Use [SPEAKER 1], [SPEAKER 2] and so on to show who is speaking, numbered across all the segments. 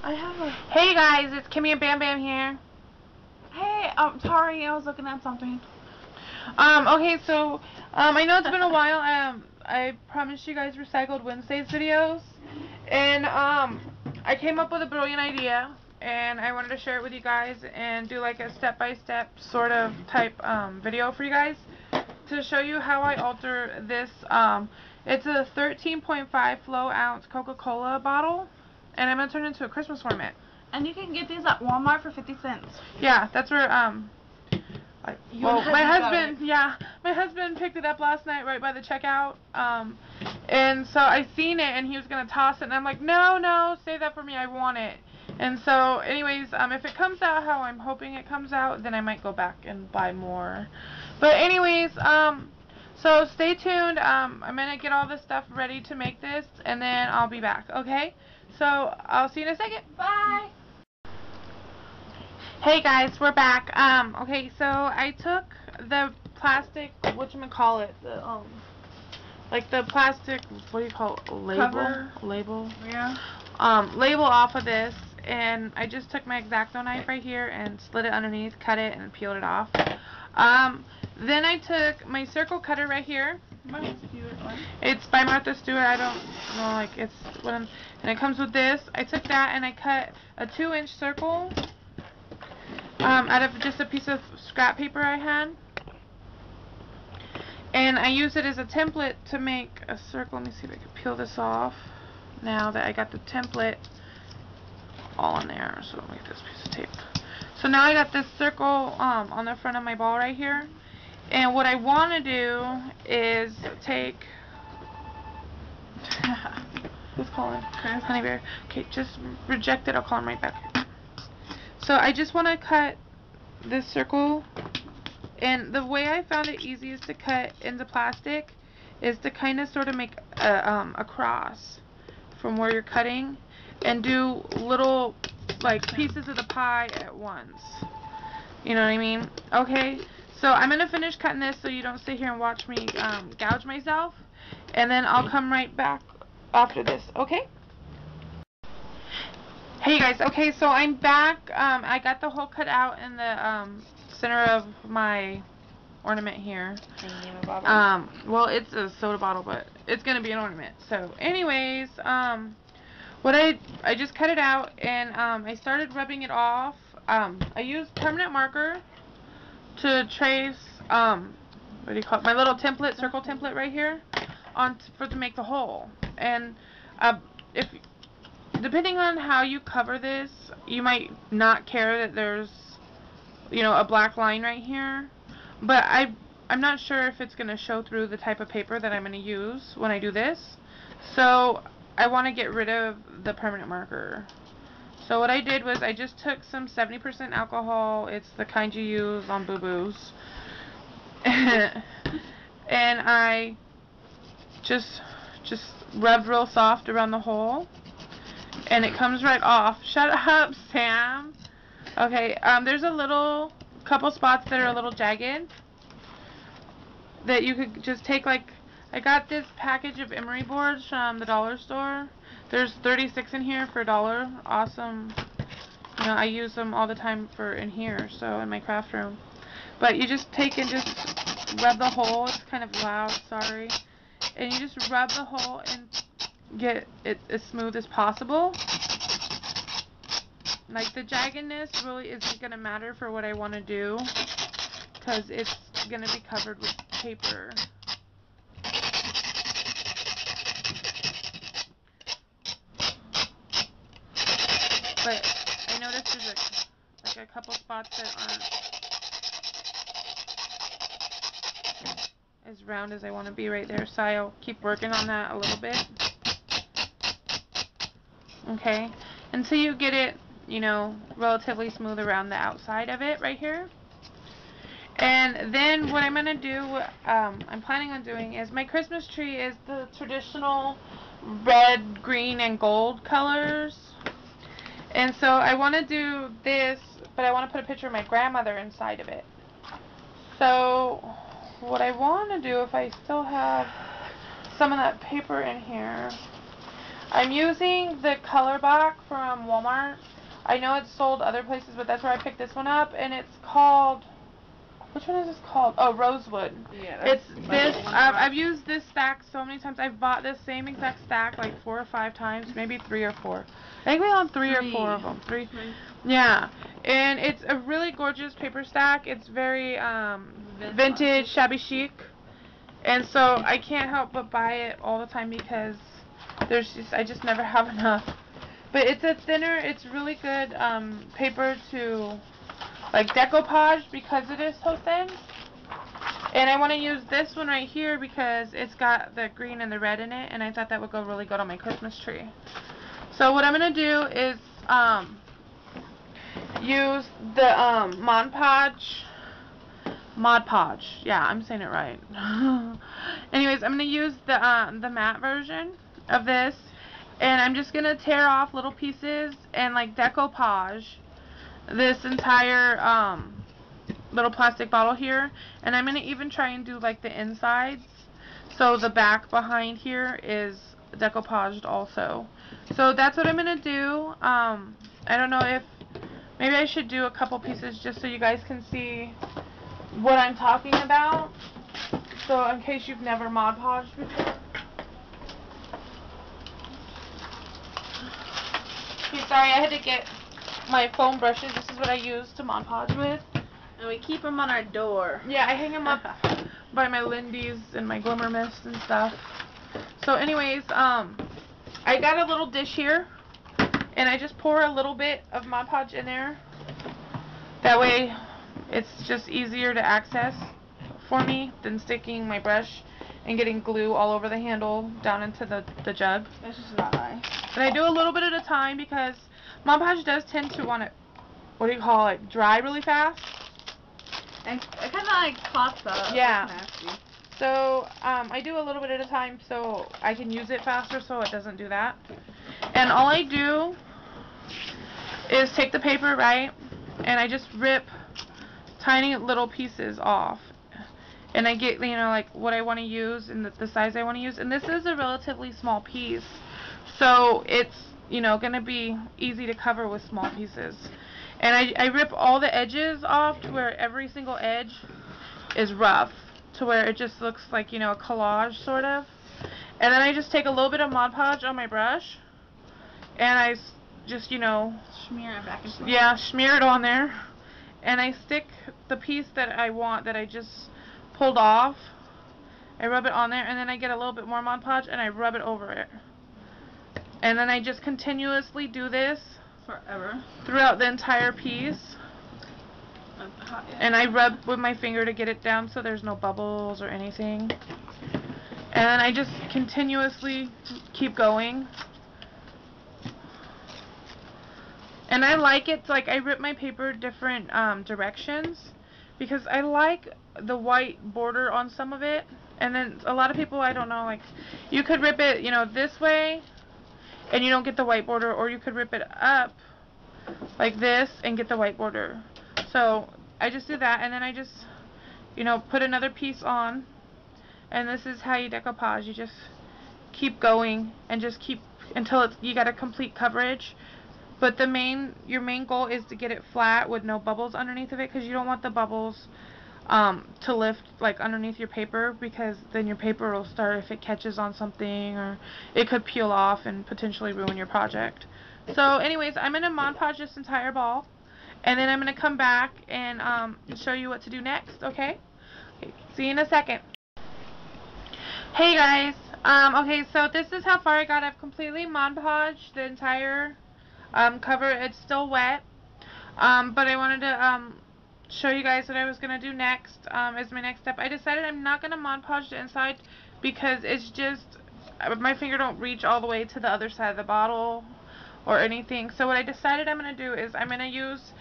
[SPEAKER 1] I have a...
[SPEAKER 2] Hey guys, it's Kimmy and Bam Bam here.
[SPEAKER 1] Hey, sorry, I was looking at something.
[SPEAKER 2] Okay, so, I know it's been a while. I promised you guys Recycled Wednesdays videos. And, I came up with a brilliant idea. And I wanted to share it with you guys and do like a step-by-step sort of type, video for you guys. To show you how I alter this, it's a 13.5 flow ounce Coca-Cola bottle. And I'm going to turn it into a Christmas ornament.
[SPEAKER 1] And you can get these at Walmart for 50 cents.
[SPEAKER 2] Yeah, that's where, my husband picked it up last night right by the checkout, and so I seen it and he was going to toss it and I'm like, no, save that for me, I want it. And so anyways, if it comes out how I'm hoping it comes out, then I might go back and buy more. But anyways, so stay tuned. I'm going to get all this stuff ready to make this and then I'll be back, okay? So I'll see you in a second. Bye! Hey guys, we're back. Okay, so I took the plastic, whatchamacallit, like the plastic, what do you call it, label?
[SPEAKER 1] Yeah.
[SPEAKER 2] Label off of this, and I just took my X-Acto knife right here and slid it underneath, cut it, and peeled it off. Then I took my circle cutter right here. It's by Martha Stewart. I don't know, like, it's what I'm, and it comes with this. I took that and I cut a 2-inch circle out of just a piece of scrap paper I had, and I used it as a template to make a circle. Let me see if I can peel this off now that I got the template all in there. So let me get this piece of tape. So now I got this circle on the front of my ball right here, and what I want to do is take who's calling? Honey Bear. Okay, just reject it, I'll call him right back. So I just want to cut this circle, and the way I found it easiest to cut into plastic is to kind of sort of make a cross from where you're cutting and do little like pieces of the pie at once. You know what I mean? Okay, so I'm going to finish cutting this so you don't sit here and watch me gouge myself, and then I'll come right back after this, okay? Hey guys, okay, so I'm back. I got the hole cut out in the center of my ornament here. Well, it's a soda bottle, but it's gonna be an ornament. So anyways, what I just cut it out, and I started rubbing it off. I used permanent marker to trace what do you call it, my little template, circle template right here to make the hole. And if depending on how you cover this, you might not care that there's, you know, a black line right here, but I'm not sure if it's going to show through the type of paper that I'm going to use when I do this, so I want to get rid of the permanent marker. So what I did was I just took some 70% alcohol, it's the kind you use on boo-boos, and I just rubbed real soft around the hole. And it comes right off. Shut up, Sam. Okay, there's a couple spots that are a little jagged that you could just take, like, I got this package of emery boards from the dollar store. There's 36 in here for $1. Awesome. You know, I use them all the time in here, so in my craft room. But you just take and just rub the hole. It's kind of loud, sorry. And you just rub the hole and get it as smooth as possible. Like, the jaggedness really isn't going to matter for what I want to do, because it's going to be covered with paper. But I noticed there's like a couple spots that aren't as round as I want to be right there, so I'll keep working on that a little bit. Okay, until you get it, you know, relatively smooth around the outside of it right here. And then what I'm going to do, I'm planning on doing, is my Christmas tree is the traditional red, green, and gold colors. And so I want to do this, but I want to put a picture of my grandmother inside of it. So what I want to do, if I still have some of that paper in here, I'm using the color box from Walmart. I know it's sold other places, but that's where I picked this one up, and it's called, which one is this called? Oh, Rosewood. Yeah, it's this. I've used this stack so many times. I've bought this same exact stack like 4 or 5 times, maybe 3 or 4. I think we own 3 or 4 of them. 3. Yeah, and it's a really gorgeous paper stack. It's very vintage, shabby chic, and so I can't help but buy it all the time because I just never have enough. But it's a thinner, it's really good paper to like decoupage because it is so thin. And I want to use this one right here because it's got the green and the red in it, and I thought that would go really good on my Christmas tree. So what I'm going to do is use the Mod Podge. Yeah, I'm saying it right. Anyways, I'm going to use the matte version of this, and I'm just going to tear off little pieces and like decoupage this entire little plastic bottle here, and I'm going to even try and do like the insides, so the back behind here is decoupaged also. So that's what I'm going to do. I don't know if maybe I should do a couple pieces just so you guys can see what I'm talking about, so in case you've never Mod Podged before. Okay, sorry, I had to get my foam brushes. This is what I use to Mod Podge with.
[SPEAKER 1] And we keep them on our door.
[SPEAKER 2] Yeah, I hang them up by my Lindy's and my Glimmer Mist and stuff. So anyways, I got a little dish here, and I just pour a little bit of Mod Podge in there. That way, it's just easier to access for me than sticking my brush and getting glue all over the handle down into the jug.
[SPEAKER 1] That's just not nice.
[SPEAKER 2] And I do a little bit at a time because Mod Podge does tend to want to, what do you call it, dry really fast.
[SPEAKER 1] And it kind of like clots up.
[SPEAKER 2] Yeah.
[SPEAKER 1] Nasty.
[SPEAKER 2] So I do a little bit at a time so I can use it faster so it doesn't do that. And all I do is take the paper, right, and I just rip tiny little pieces off. And I get, you know, like what I want to use and the size I want to use. And this is a relatively small piece, so it's, you know, going to be easy to cover with small pieces. And I rip all the edges off to where every single edge is rough, to where it just looks like, you know, a collage sort of. And then I just take a little bit of Mod Podge on my brush, and I just, you know,
[SPEAKER 1] smear it back and forth.
[SPEAKER 2] Yeah, smear it on there. And I stick the piece that I want, that I just pulled off, I rub it on there, and then I get a little bit more Mod Podge and I rub it over it. And then I just continuously do this
[SPEAKER 1] forever
[SPEAKER 2] throughout the entire piece. And I rub with my finger to get it down so there's no bubbles or anything. And then I just continuously keep going. And I like it, like I rip my paper different directions because I like the white border on some of it. And then a lot of people, I don't know, like you could rip it, you know, this way and you don't get the white border, or you could rip it up like this and get the white border. So I just do that, and then I just, you know, put another piece on, and this is how you decoupage. You just keep going and just keep until you got a complete coverage. But your main goal is to get it flat with no bubbles underneath of it, because you don't want the bubbles to lift like underneath your paper, because then your paper will start, if it catches on something, or it could peel off and potentially ruin your project. So anyways, I'm going to Mod Podge this entire ball, and then I'm going to come back and show you what to do next, okay? See you in a second. Hey guys, okay, so this is how far I got. I've completely Mod Podged the entire cover. It's still wet, but I wanted to show you guys what I was going to do next as my next step. I decided I'm not going to Mod Podge the inside because it's just, my finger don't reach all the way to the other side of the bottle or anything. So what I decided I'm going to do is I'm going to use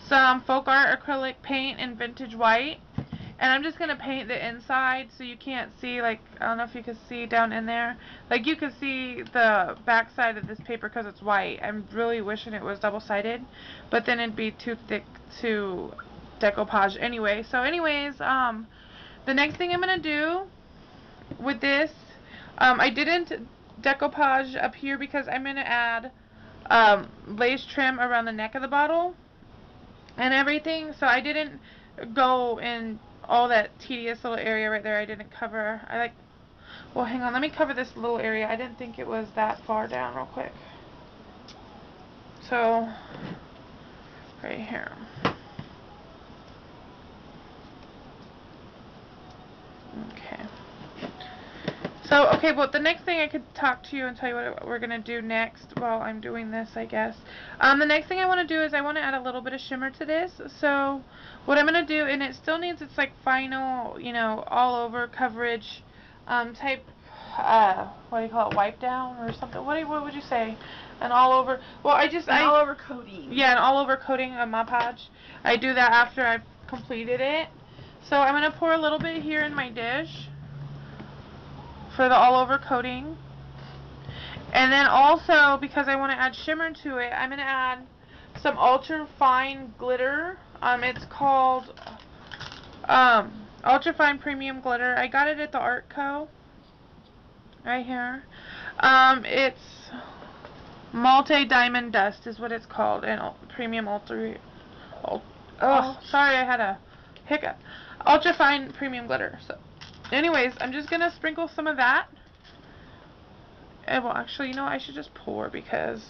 [SPEAKER 2] some folk art acrylic paint in vintage white, and I'm just going to paint the inside so you can't see, like, I don't know if you can see down in there, like you can see the back side of this paper because it's white. I'm really wishing it was double-sided, but then it'd be too thick to decoupage anyway. So anyways, the next thing I'm going to do with this, I didn't decoupage up here because I'm going to add lace trim around the neck of the bottle and everything. So I didn't go in all that tedious little area right there. I didn't cover. Well, hang on. Let me cover this little area. I didn't think it was that far down real quick. So, right here. Okay. So, okay, well, the next thing I could talk to you and tell you what we're going to do next while I'm doing this, I guess. The next thing I want to do is I want to add a little bit of shimmer to this. So, what I'm going to do, and it still needs its, like, final, you know, all-over coverage type, what do you call it, wipe down or something? What would you say? An all-over, well,
[SPEAKER 1] all-over coating.
[SPEAKER 2] Yeah, an all-over coating of Mod Podge. I do that after I've completed it. So, I'm going to pour a little bit here in my dish for the all-over coating. And then also, because I want to add shimmer to it, I'm going to add some ultra fine glitter. It's called ultra fine premium glitter. I got it at the Art Co. right here. It's multi diamond dust is what it's called, and premium sorry, I had a hiccup. Ultra fine premium glitter. So anyways, I'm just going to sprinkle some of that. And well, actually, you know, I should just pour because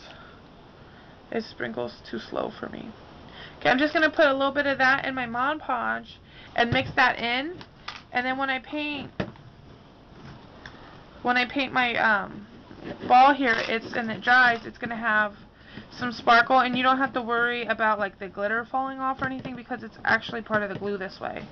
[SPEAKER 2] it sprinkles too slow for me. Okay, I'm just going to put a little bit of that in my Mod Podge and mix that in. And then when I paint my ball here, and it dries, it's going to have some sparkle, and you don't have to worry about like the glitter falling off or anything because it's actually part of the glue this way.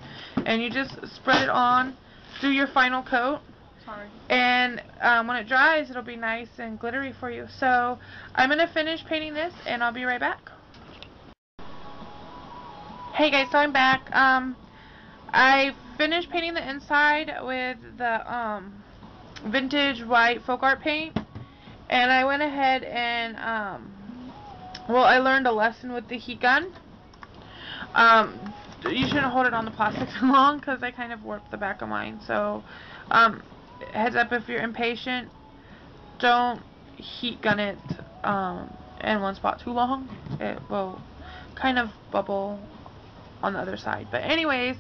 [SPEAKER 2] And you just spread it on, do your final coat.
[SPEAKER 1] Sorry.
[SPEAKER 2] And when it dries, it'll be nice and glittery for you. So I'm going to finish painting this, and I'll be right back. Hey guys, so I'm back. I finished painting the inside with the vintage white folk art paint, and I went ahead and well, I learned a lesson with the heat gun. You shouldn't hold it on the plastic too long because I kind of warped the back of mine. So heads up, if you're impatient, don't heat gun it in one spot too long. It will kind of bubble on the other side. But anyways,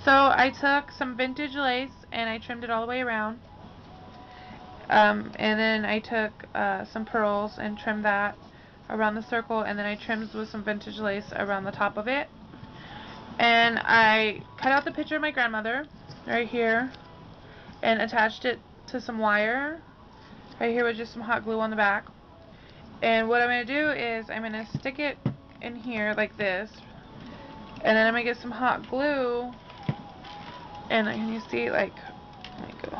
[SPEAKER 2] so I took some vintage lace and I trimmed it all the way around. And then I took some pearls and trimmed that around the circle, and then I trimmed with some vintage lace around the top of it. And I cut out the picture of my grandmother right here and attached it to some wire right here with just some hot glue on the back. And what I'm going to do is I'm going to stick it in here like this, and then I'm going to get some hot glue, and can you see, like, let me go.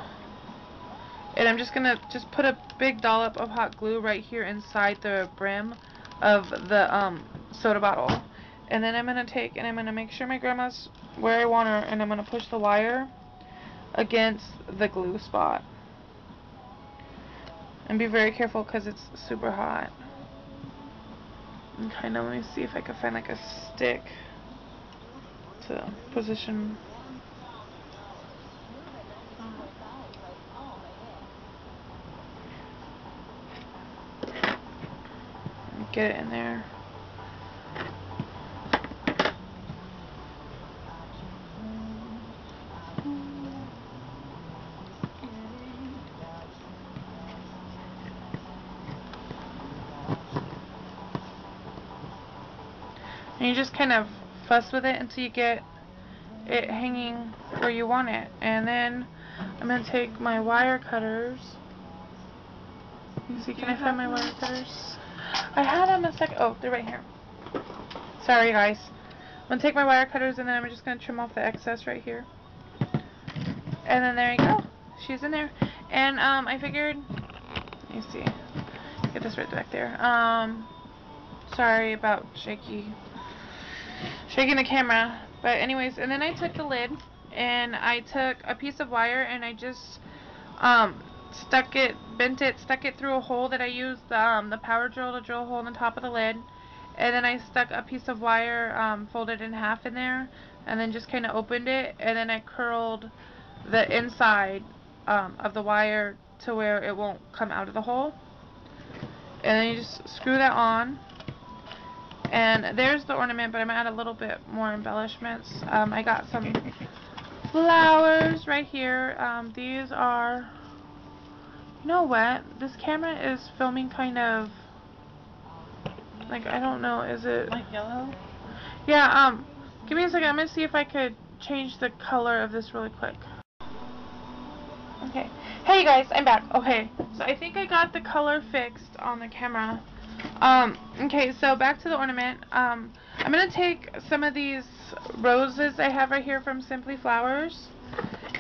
[SPEAKER 2] And I'm just going to put a big dollop of hot glue right here inside the brim of the soda bottle. And then I'm going to take and I'm going to make sure my grandma's where I want her, and I'm going to push the wire against the glue spot. And be very careful because it's super hot. And kind of, let me see if I can find like a stick to position. Get it in there. And you just kind of fuss with it until you get it hanging where you want it. And then I'm going to take my wire cutters. You see, can I find my wire cutters? I had them a sec. Oh, they're right here. Sorry, guys. I'm going to take my wire cutters, and then I'm just going to trim off the excess right here. And then there you go. She's in there. And I figured, let me see. Get this right back there. Sorry about shaking the camera. But anyways, and then I took the lid, and I took a piece of wire, and I just stuck it through a hole that I used the power drill to drill a hole in the top of the lid. And then I stuck a piece of wire folded in half in there, and then just kind of opened it, and then I curled the inside of the wire to where it won't come out of the hole. And then you just screw that on. And there's the ornament, but I'm going to add a little bit more embellishments. I got some flowers right here. These are, you know what? This camera is filming kind of, like, I don't know, is it?
[SPEAKER 3] Like yellow?
[SPEAKER 2] Yeah, give me a second. I'm going to see if I could change the color of this really quick. Okay. Hey, you guys, I'm back. Okay, so I think I got the color fixed on the camera. Okay, so back to the ornament. I'm going to take some of these roses I have right here from Simply Flowers,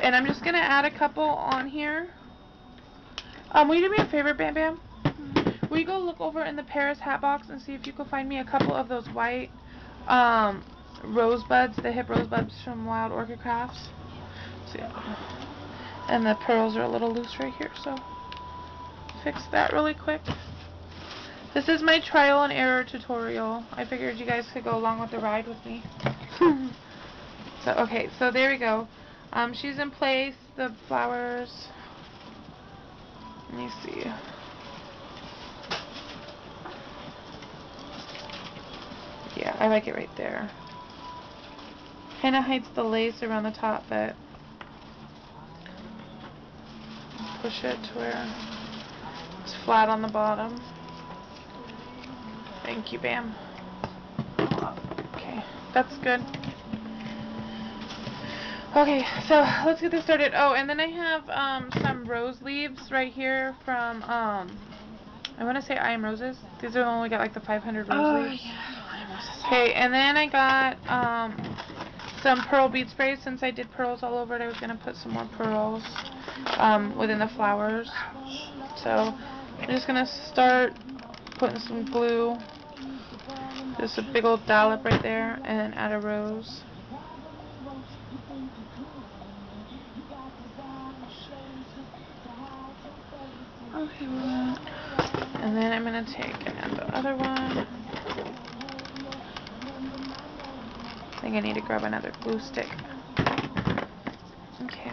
[SPEAKER 2] and I'm just going to add a couple on here. Will you do me a favor, Bam Bam? Will you go look over in the Paris hat box and see if you can find me a couple of those white rosebuds, the hip rosebuds from Wild Orchid Crafts? See, and the pearls are a little loose right here, so fix that really quick. This is my trial and error tutorial. I figured you guys could go along with the ride with me. So, okay, so there we go. She's in place, the flowers. Let me see. Yeah, I like it right there. Kind of hides the lace around the top, but push it to where it's flat on the bottom. Thank you, Bam. Okay, that's good. Okay, so let's get this started. Oh, and then I have some rose leaves right here from I want to say I Am Roses. These are only got like the 500 rose leaves.
[SPEAKER 3] Yeah.
[SPEAKER 2] Okay, and then I got some pearl bead spray. Since I did pearls all over it, I was gonna put some more pearls within the flowers. So I'm just gonna start putting some glue. Just a big old dollop right there, and then add a rose.
[SPEAKER 3] Okay, well,
[SPEAKER 2] And then I'm going to take and add the other one. I think I need to grab another glue stick. Okay.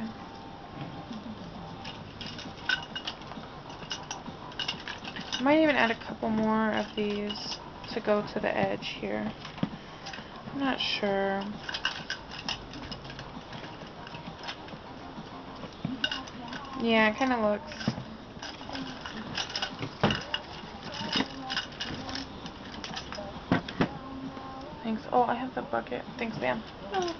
[SPEAKER 2] I might even add a couple more of these to go to the edge here. I'm not sure. Yeah, it kind of looks. Thanks. Oh, I have the bucket. Thanks, Bam. And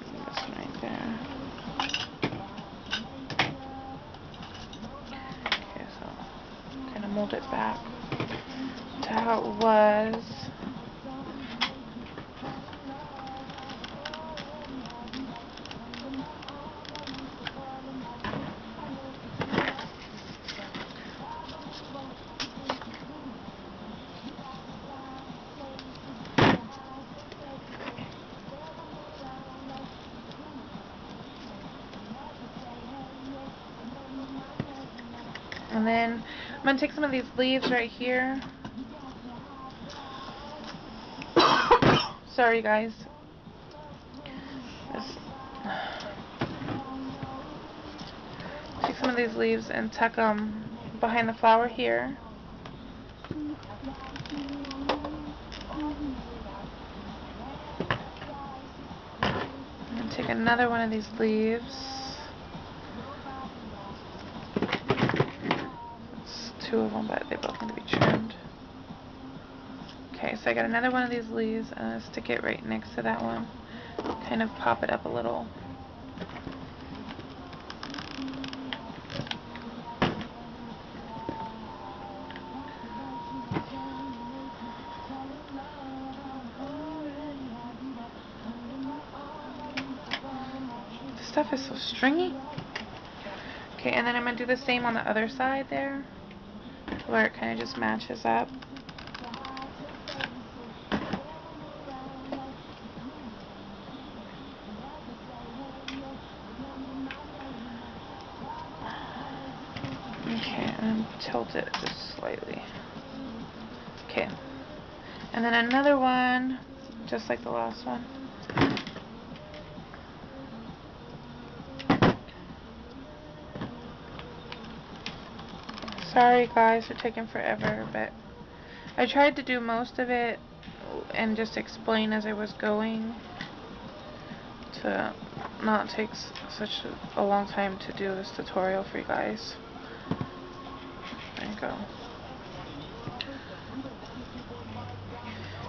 [SPEAKER 2] this one right there. Okay, so kind of mold it back to how it was. And then I'm going to take some of these leaves right here. Sorry, guys. Take some of these leaves and tuck them behind the flower here. And take another one of these leaves. It's two of them, but they both need to be trimmed. Okay, so I got another one of these leaves, and I'll stick it right next to that one. Kind of pop it up a little. This stuff is so stringy. Okay, and then I'm going to do the same on the other side there, where it kind of just matches up. Okay, and tilt it just slightly. Okay, and then another one just like the last one. Sorry guys for taking forever, but I tried to do most of it and just explain as I was going to not take such a long time to do this tutorial for you guys. There you go.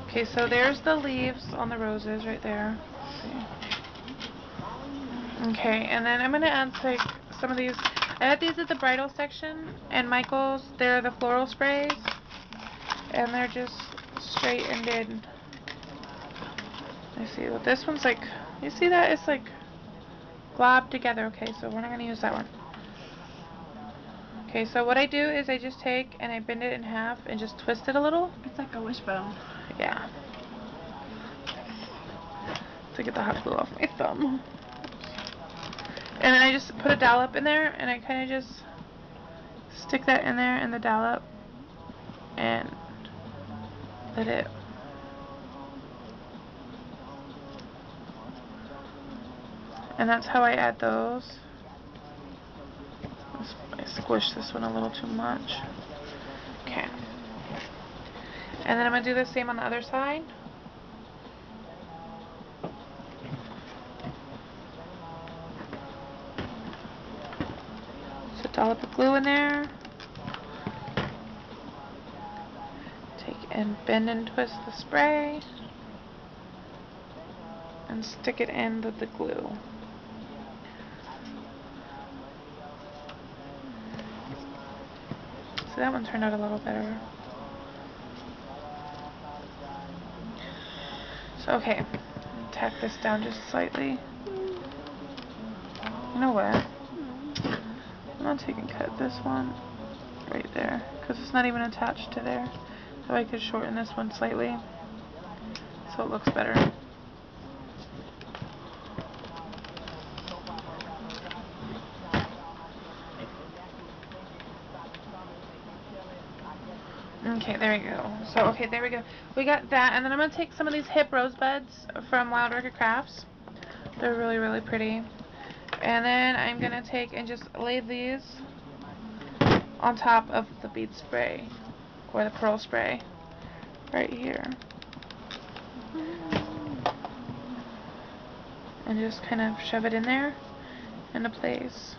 [SPEAKER 2] Okay, so there's the leaves on the roses right there. Okay, and then I'm going to add like some of these. I had these at the bridal section, and Michael's, they're the floral sprays, and they're just straight-ended. I see what this one's like. You see that? It's like globbed together. Okay, so we're not going to use that one. Okay, so what I do is I just take and I bend it in half and just twist it a little.
[SPEAKER 1] It's like a wishbone.
[SPEAKER 2] Yeah. To get the hot glue off my thumb. And then I just put a dollop in there and I kind of just stick that in there in the dollop and let it. And that's how I add those. I squished this one a little too much. Okay. And then I'm going to do the same on the other side. So dollop of glue in there. Take and bend and twist the spray. And stick it in with the glue. So that one turned out a little better. So okay, tack this down just slightly. You know what? I'm gonna take and cut this one right there because it's not even attached to there. So I could shorten this one slightly so it looks better. Okay, there we go. So, okay, there we go. We got that, and then I'm going to take some of these hip rosebuds from Wild Orchid Crafts. They're really, really pretty. And then I'm going to take and just lay these on top of the bead spray, or the pearl spray, right here. And just kind of shove it in there, into place.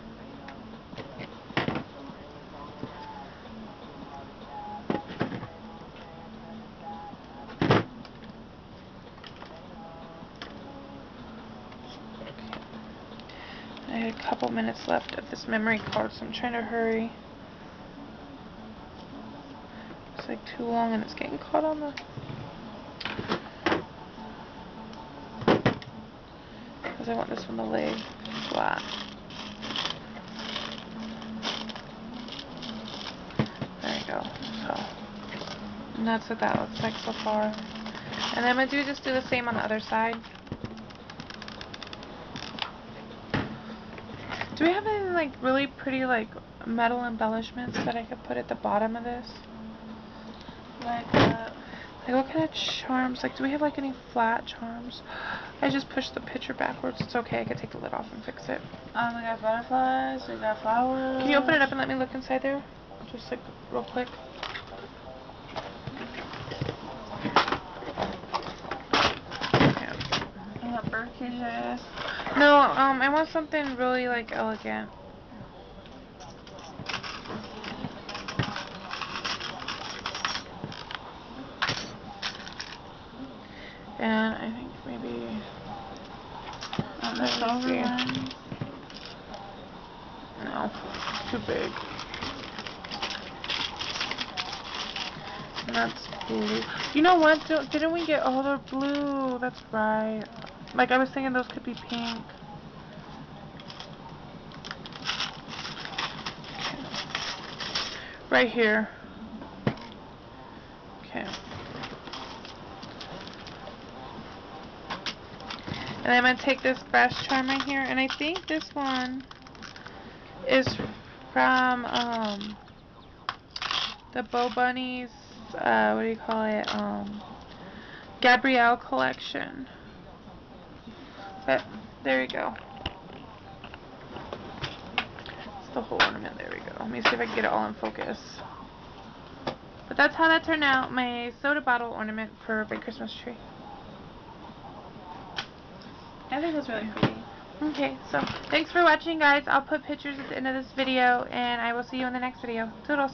[SPEAKER 2] I had a couple minutes left of this memory card, so I'm trying to hurry. It's like too long and it's getting caught on the... Because I want this one to lay flat. There you go. So, and that's what that looks like so far. And then I'm going to just do the same on the other side. Do we have any like really pretty like metal embellishments that I could put at the bottom of this? Like what kind of charms? Like, do we have like any flat charms? I just pushed the picture backwards. It's okay. I could take the lid off and fix it.
[SPEAKER 1] We got butterflies. We got flowers.
[SPEAKER 2] Can you open it up and let me look inside there? Just like real quick. Okay.
[SPEAKER 1] We got bird cages.
[SPEAKER 2] No, I want something really like elegant. And I think maybe
[SPEAKER 1] the silver one.
[SPEAKER 2] No, it's too big. And that's blue. You know what? Didn't we get all the blue? That's right. Like, I was thinking those could be pink. Right here. Okay. And I'm going to take this brass charm right here, and I think this one is from the Bow Bunnies, what do you call it, Gabrielle collection. But there we go. It's the whole ornament. There we go. Let me see if I can get it all in focus. But that's how that turned out. My soda bottle ornament for a big Christmas tree.
[SPEAKER 1] I think it was really pretty.
[SPEAKER 2] Okay, so thanks for watching, guys. I'll put pictures at the end of this video, and I will see you in the next video. Toodles.